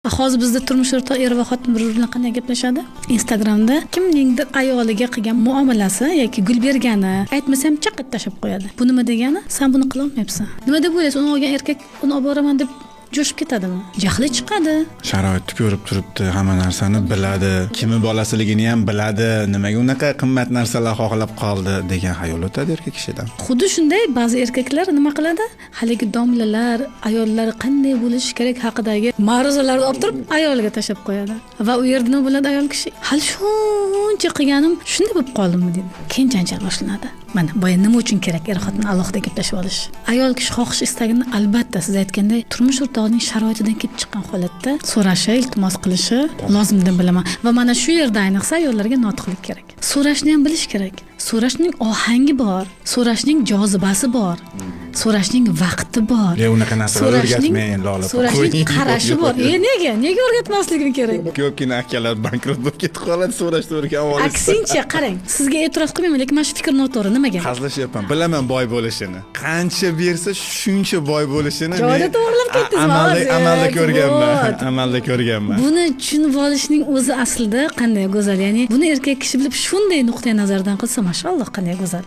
Hozir bizda turmush o'rtoq er va xotin bir-biri bilan qanday gaplashadi? Instagramda kimningdir ayoliga qilgan muomalasi yoki gul bergani aytmasam chaqat tashab qo'yadi. Bu nima degani? Sen buni qila olmayapsan. Nima deb o'ylaysiz? Uni olgan erkak uni olib boraman deb jo'shib ketadimi? Jahli chiqadi. Sharoitni ko'rib turibdi, hamma narsani biladi, kimi bolasiligini ham biladi, nimaga unaqa qimmat narsalar xohlab qoldi degan xayol o'tadi erkak kishidan. Xuddi shunday ba'zi erkaklar nima qiladi? Haligi domlalar, ayollar qanday bo'lishi kerak haqidagi ma'ruzalarni olib turib ayoliga tashab qo'yadi. Va u yerda nima bo'ladi ayol kishi? Hali shuncha qilganim shunday bo'lib qoldimmi deydi. Keyin janjal boshlanadi. Mana boya nima uchun kerak er-xotin alohida gaplashib olish? Ayol kishi xohish istagini albatta siz aytganday turmush o'rtog'ining sharoitidan kelib chiqqan holatda so'rashi, iltimos qilishi lozim deb bilaman. Va mana shu yerda ayniqsa ayollarga notiqlik kerak. So'rashni ham bilish kerak. So'rashning ohangi bor, so'rashning jozibasi bor. So'rashning vaqti bor. Unaqa narsalar o'rgatmang, Lola. So'rashning qarashi bor. Nega o'rgatmasligim kerak? Ko'pgina akalar bankrot bo'lib ketib qoladi, so'rashni o'rganib olishsa. Aksincha, qarang, sizga e'tiroz qilmayman, lekin mana shu fikr noto'g'ri. Nimaga? Hazillashyapman. Bilaman boy bo'lishini. Qancha bersa, shuncha boy bo'lishini. Joyida to'g'rilab ketdingiz. Amalda ko'rganman. Buni tushunib olishning o'zi aslida qanday go'zal. Ya'ni buni erkak kishi bilib shunday nuqtai nazardan qilsa, mashalloh, qanday go'zal.